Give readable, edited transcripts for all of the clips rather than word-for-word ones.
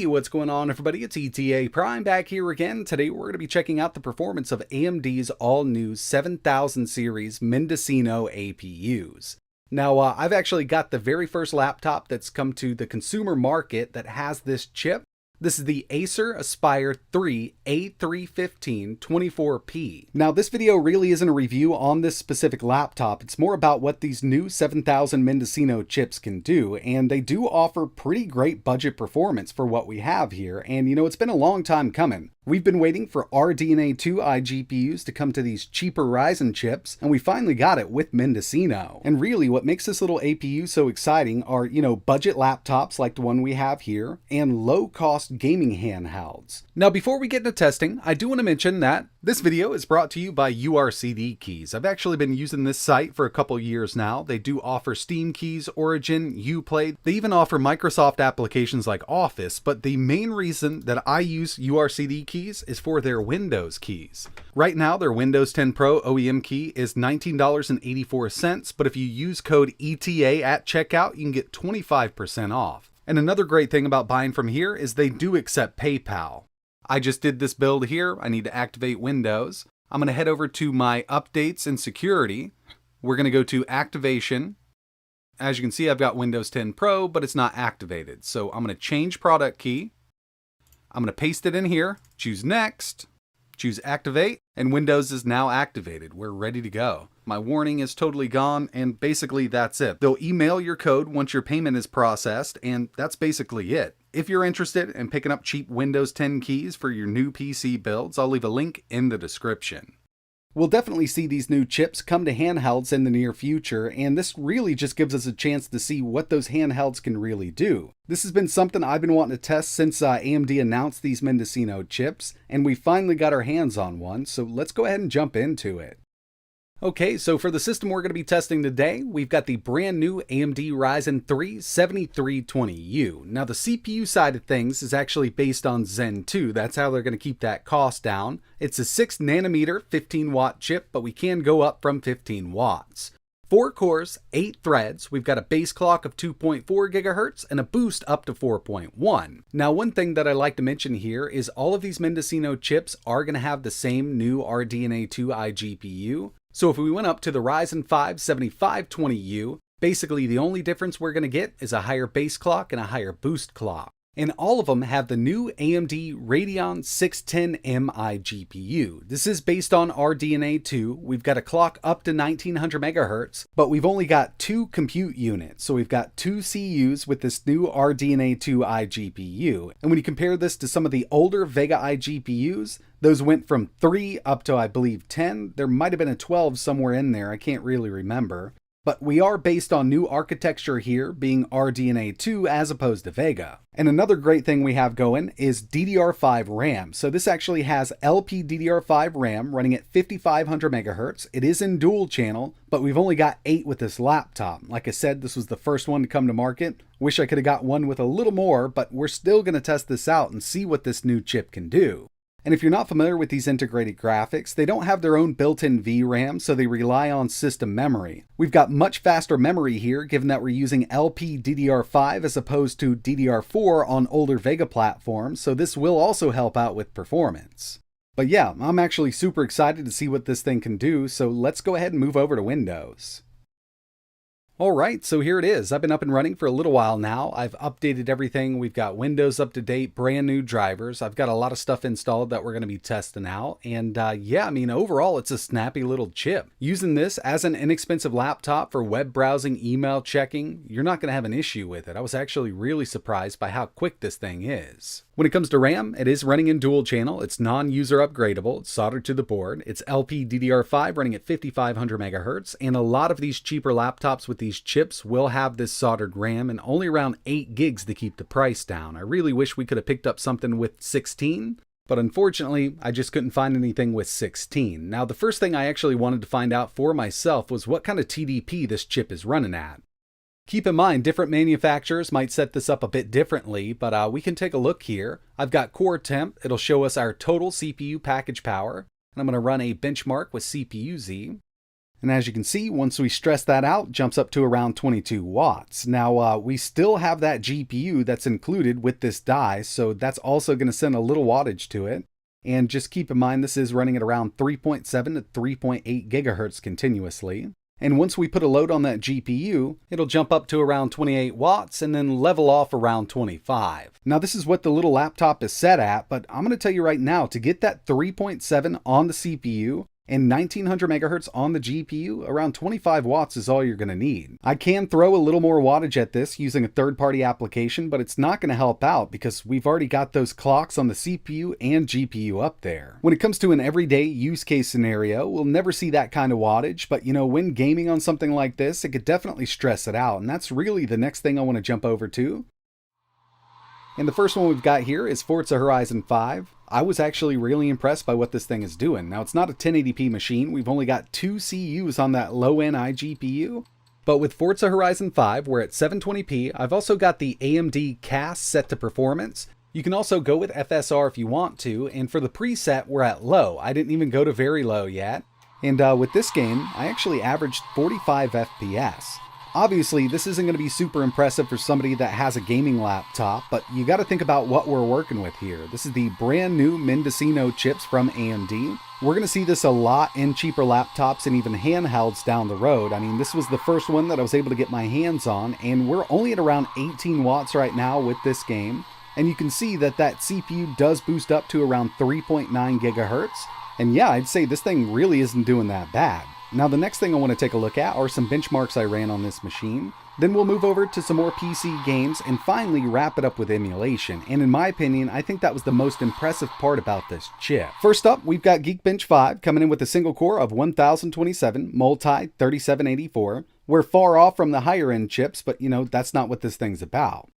Hey, what's going on everybody? It's ETA Prime back here again. Today we're going to be checking out the performance of AMD's all-new 7000 series Mendocino APUs. Now, I've actually got the very first laptop that's come to the consumer market that has this chip. This is the Acer Aspire 3 A315 24P. Now, this video really isn't a review on this specific laptop. It's more about what these new 7000 Mendocino chips can do, and they do offer pretty great budget performance for what we have here. And you know, it's been a long time coming. We've been waiting for RDNA2 iGPUs to come to these cheaper Ryzen chips, and we finally got it with Mendocino. And really, what makes this little APU so exciting are, you know, budget laptops like the one we have here, and low-cost gaming handhelds. Now, before we get into testing, I do want to mention that this video is brought to you by URCD keys. I've actually been using this site for a couple years now. They do offer Steam keys, Origin, Uplay. They even offer Microsoft applications like Office, but the main reason that I use URCD keys is for their Windows keys. Right now, their Windows 10 Pro OEM key is $19.84, but if you use code ETA at checkout, you can get 25% off. And another great thing about buying from here is they do accept PayPal. I just did this build here. I need to activate Windows. I'm going to head over to my updates and security. We're going to go to activation. As you can see, I've got Windows 10 Pro, but it's not activated. So I'm going to change product key. I'm going to paste it in here, choose next, choose activate, and Windows is now activated. We're ready to go. My warning is totally gone, and basically that's it. They'll email your code once your payment is processed, and that's basically it. If you're interested in picking up cheap Windows 10 keys for your new PC builds, I'll leave a link in the description. We'll definitely see these new chips come to handhelds in the near future, and this really just gives us a chance to see what those handhelds can really do. This has been something I've been wanting to test since AMD announced these Mendocino chips, and we finally got our hands on one, so let's go ahead and jump into it. Okay, so for the system we're going to be testing today, we've got the brand new AMD Ryzen 3 7320U. Now the CPU side of things is actually based on Zen 2. That's how they're going to keep that cost down. It's a 6 nanometer 15 watt chip, but we can go up from 15 watts. 4 cores, 8 threads. We've got a base clock of 2.4 gigahertz and a boost up to 4.1. Now, one thing that I like to mention here is all of these Mendocino chips are going to have the same new RDNA2 iGPU. So if we went up to the Ryzen 5 7520U, basically the only difference we're going to get is a higher base clock and a higher boost clock. And all of them have the new AMD Radeon 610M iGPU. This is based on RDNA2. We've got a clock up to 1900 megahertz, but we've only got 2 compute units. So we've got 2 CUs with this new RDNA2 iGPU. And when you compare this to some of the older Vega iGPUs, those went from 3 up to, I believe, 10. There might have been a 12 somewhere in there. I can't really remember. But we are based on new architecture here, being RDNA2 as opposed to Vega. And another great thing we have going is DDR5 RAM. So this actually has LPDDR5 RAM running at 5500 megahertz. It is in dual channel, but we've only got 8 with this laptop. Like I said, this was the first one to come to market. Wish I could have got one with a little more, but we're still going to test this out and see what this new chip can do. And if you're not familiar with these integrated graphics, they don't have their own built-in VRAM, so they rely on system memory. We've got much faster memory here, given that we're using LPDDR5 as opposed to DDR4 on older Vega platforms, so this will also help out with performance. But yeah, I'm actually super excited to see what this thing can do, so let's go ahead and move over to Windows. Alright, so here it is. I've been up and running for a little while now. I've updated everything. We've got Windows up to date, brand new drivers. I've got a lot of stuff installed that we're going to be testing out. And yeah, I mean, overall, it's a snappy little chip. Using this as an inexpensive laptop for web browsing, email checking, you're not going to have an issue with it. I was actually really surprised by how quick this thing is. When it comes to RAM, it is running in dual channel. It's non-user upgradable. It's soldered to the board. It's LPDDR5 running at 5500 megahertz. And a lot of these cheaper laptops with these chips will have this soldered RAM and only around 8 gigs to keep the price down. I really wish we could have picked up something with 16, but unfortunately, I just couldn't find anything with 16. Now, the first thing I actually wanted to find out for myself was what kind of TDP this chip is running at. Keep in mind, different manufacturers might set this up a bit differently, but we can take a look here. I've got core temp. It'll show us our total CPU package power. And I'm going to run a benchmark with CPU-Z. And as you can see, once we stress that out, jumps up to around 22 watts. Now, we still have that GPU that's included with this die, so that's also going to send a little wattage to it. And just keep in mind, this is running at around 3.7 to 3.8 gigahertz continuously. And once we put a load on that GPU, it'll jump up to around 28 watts and then level off around 25. Now, this is what the little laptop is set at, but I'm going to tell you right now, to get that 3.7 on the CPU, and 1900 megahertz on the GPU, around 25 watts is all you're going to need. I can throw a little more wattage at this using a third-party application, but it's not going to help out because we've already got those clocks on the CPU and GPU up there. When it comes to an everyday use case scenario, we'll never see that kind of wattage, but when gaming on something like this, it could definitely stress it out, and that's really the next thing I want to jump over to. And the first one we've got here is Forza Horizon 5. I was actually really impressed by what this thing is doing. Now, it's not a 1080p machine. We've only got 2 CUs on that low-end iGPU. But with Forza Horizon 5, we're at 720p. I've also got the AMD cast set to performance. You can also go with FSR if you want to. And for the preset, we're at low. I didn't even go to very low yet. And with this game, I actually averaged 45 FPS. Obviously, this isn't going to be super impressive for somebody that has a gaming laptop, but you got to think about what we're working with here. This is the brand new Mendocino chips from AMD. We're going to see this a lot in cheaper laptops and even handhelds down the road. I mean, this was the first one that I was able to get my hands on, and we're only at around 18 watts right now with this game. And you can see that that CPU does boost up to around 3.9 gigahertz. And yeah, I'd say this thing really isn't doing that bad. Now, the next thing I want to take a look at are some benchmarks I ran on this machine. Then we'll move over to some more PC games and finally wrap it up with emulation. And in my opinion, I think that was the most impressive part about this chip. First up, we've got Geekbench 5 coming in with a single core of 1027, multi-3784. We're far off from the higher end chips, but that's not what this thing's about.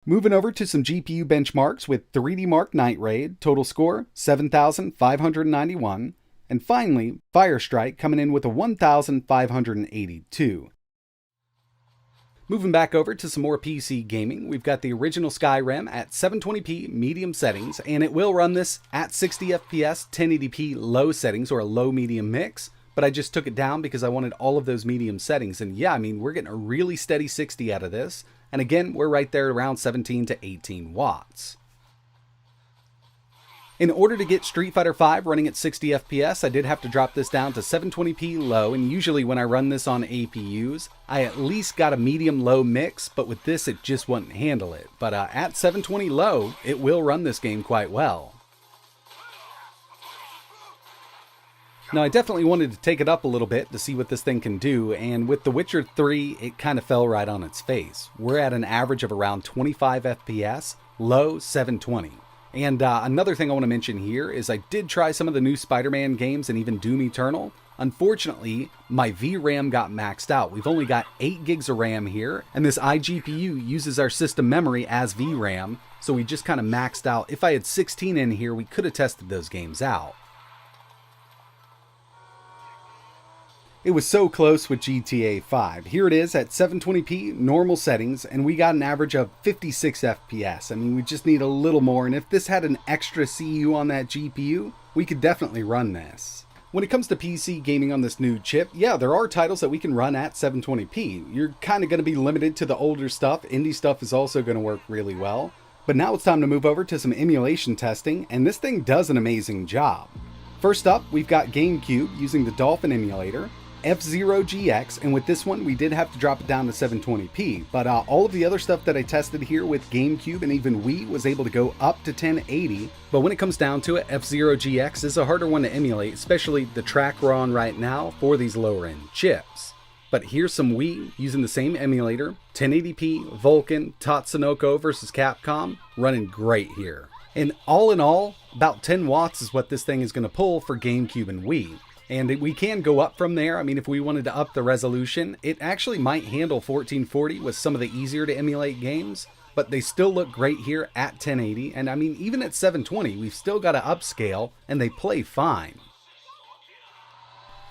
Moving over to some GPU benchmarks with 3D Mark Night Raid, total score 7591. And finally, Firestrike coming in with a 1,582. Moving back over to some more PC gaming, we've got the original Skyrim at 720p medium settings, and it will run this at 60 FPS 1080p low settings, or a low-medium mix, but I just took it down because I wanted all of those medium settings. And yeah, I mean, we're getting a really steady 60 out of this. And again, we're right there around 17 to 18 watts. In order to get Street Fighter V running at 60 FPS, I did have to drop this down to 720p low, and usually when I run this on APUs, I at least got a medium-low mix, but with this it just wouldn't handle it. But at 720 low, it will run this game quite well. Now, I definitely wanted to take it up a little bit to see what this thing can do, and with The Witcher 3, it kind of fell right on its face. We're at an average of around 25 FPS, low 720. And another thing I want to mention here is I did try some of the new Spider-Man games and even Doom Eternal. Unfortunately, my VRAM got maxed out. We've only got 8 gigs of RAM here, and this iGPU uses our system memory as VRAM, so we just kind of maxed out. If I had 16 in here, we could have tested those games out. It was so close with GTA 5. Here it is at 720p normal settings, and we got an average of 56 FPS. I mean, we just need a little more, and if this had an extra CU on that GPU, we could definitely run this. When it comes to PC gaming on this new chip, yeah, there are titles that we can run at 720p. You're kind of going to be limited to the older stuff. Indie stuff is also going to work really well. But now it's time to move over to some emulation testing, and this thing does an amazing job. First up, we've got Gamecube using the Dolphin emulator. F-Zero GX, and with this one we did have to drop it down to 720p, but all of the other stuff that I tested here with Gamecube and even Wii was able to go up to 1080, but when it comes down to it, F-Zero GX is a harder one to emulate, especially the track we're on right now for these lower end chips. But here's some Wii using the same emulator, 1080p, Vulkan, Tatsunoko versus Capcom, running great here. And all in all, about 10 watts is what this thing is going to pull for Gamecube and Wii. And we can go up from there. I mean, if we wanted to up the resolution, it actually might handle 1440 with some of the easier to emulate games, but they still look great here at 1080. And I mean, even at 720, we've still got to upscale and they play fine.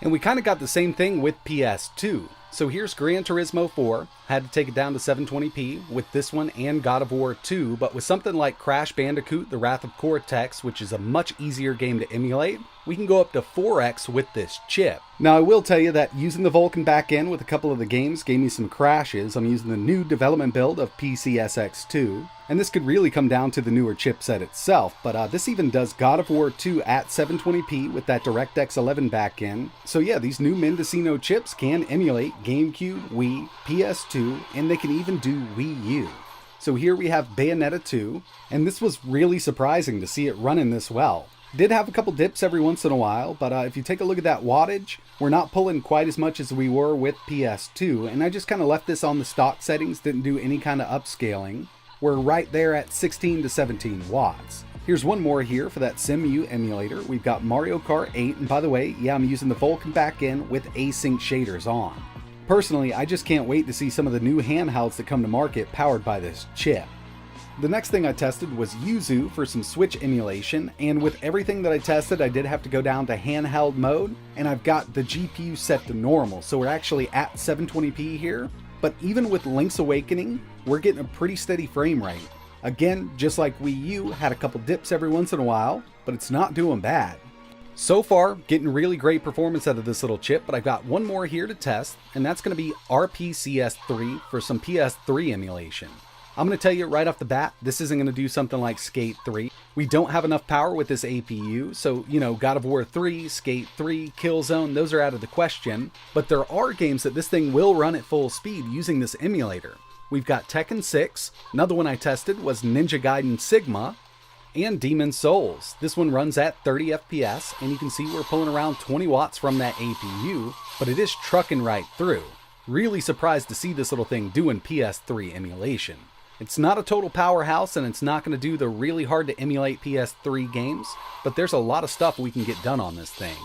And we kind of got the same thing with PS2. So here's Gran Turismo 4, had to take it down to 720p with this one and God of War 2, but with something like Crash Bandicoot, The Wrath of Cortex, which is a much easier game to emulate, we can go up to 4x with this chip. Now I will tell you that using the Vulkan backend with a couple of the games gave me some crashes. I'm using the new development build of PCSX2, and this could really come down to the newer chipset itself, but this even does God of War 2 at 720p with that DirectX 11 backend. So yeah, these new Mendocino chips can emulate GameCube, Wii, PS2, and they can even do WiiU. So here we have Bayonetta 2, and this was really surprising to see it running this well. Did have a couple dips every once in a while, but if you take a look at that wattage, we're not pulling quite as much as we were with PS2, and I just kind of left this on the stock settings, didn't do any kind of upscaling. We're right there at 16 to 17 watts. Here's one more here for that SimU emulator. We've got Mario Kart 8, and by the way, yeah, I'm using the Vulkan backend with async shaders on. Personally, I just can't wait to see some of the new handhelds that come to market powered by this chip. The next thing I tested was YUZU for some Switch emulation, and with everything that I tested, I did have to go down to handheld mode, and I've got the GPU set to normal, so we're actually at 720p here, but even with Link's Awakening, we're getting a pretty steady frame rate. Again, just like WiiU, had a couple dips every once in a while, but it's not doing bad. So far, getting really great performance out of this little chip, but I've got one more here to test, and that's going to be RPCS3 for some PS3 emulation. I'm going to tell you right off the bat, this isn't going to do something like Skate 3. We don't have enough power with this APU, so, you know, God of War 3, Skate 3, Killzone, those are out of the question. But there are games that this thing will run at full speed using this emulator. We've got Tekken 6, another one I tested was Ninja Gaiden Sigma, and Demon's Souls. This one runs at 30 FPS, and you can see we're pulling around 20 watts from that APU, but it is trucking right through. Really surprised to see this little thing doing PS3 emulation. It's not a total powerhouse, and it's not going to do the really hard to emulate PS3 games, but there's a lot of stuff we can get done on this thing.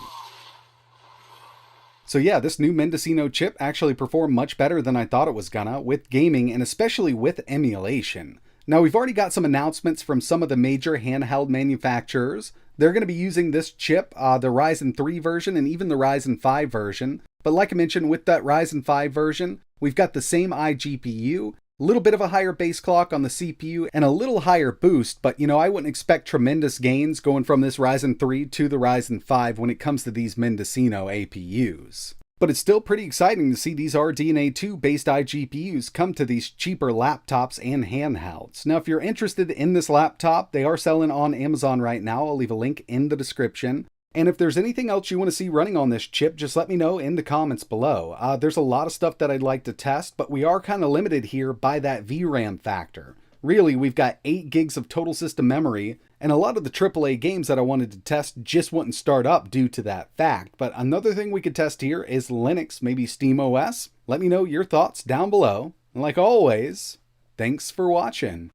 So yeah, this new Mendocino chip actually performed much better than I thought it was gonna with gaming, and especially with emulation. Now we've already got some announcements from some of the major handheld manufacturers. They're going to be using this chip, the Ryzen 3 version and even the Ryzen 5 version. But like I mentioned, with that Ryzen 5 version, we've got the same iGPU, a little bit of a higher base clock on the CPU, and a little higher boost, but you know, I wouldn't expect tremendous gains going from this Ryzen 3 to the Ryzen 5 when it comes to these Mendocino APUs. But it's still pretty exciting to see these RDNA2 based iGPUs come to these cheaper laptops and handhelds. Now, if you're interested in this laptop, they are selling on Amazon right now. I'll leave a link in the description. And if there's anything else you want to see running on this chip, just let me know in the comments below. There's a lot of stuff that I'd like to test, but we are kind of limited here by that VRAM factor. Really, we've got 8 gigs of total system memory, and a lot of the AAA games that I wanted to test just wouldn't start up due to that fact. But another thing we could test here is Linux, maybe SteamOS. Let me know your thoughts down below. And like always, thanks for watching.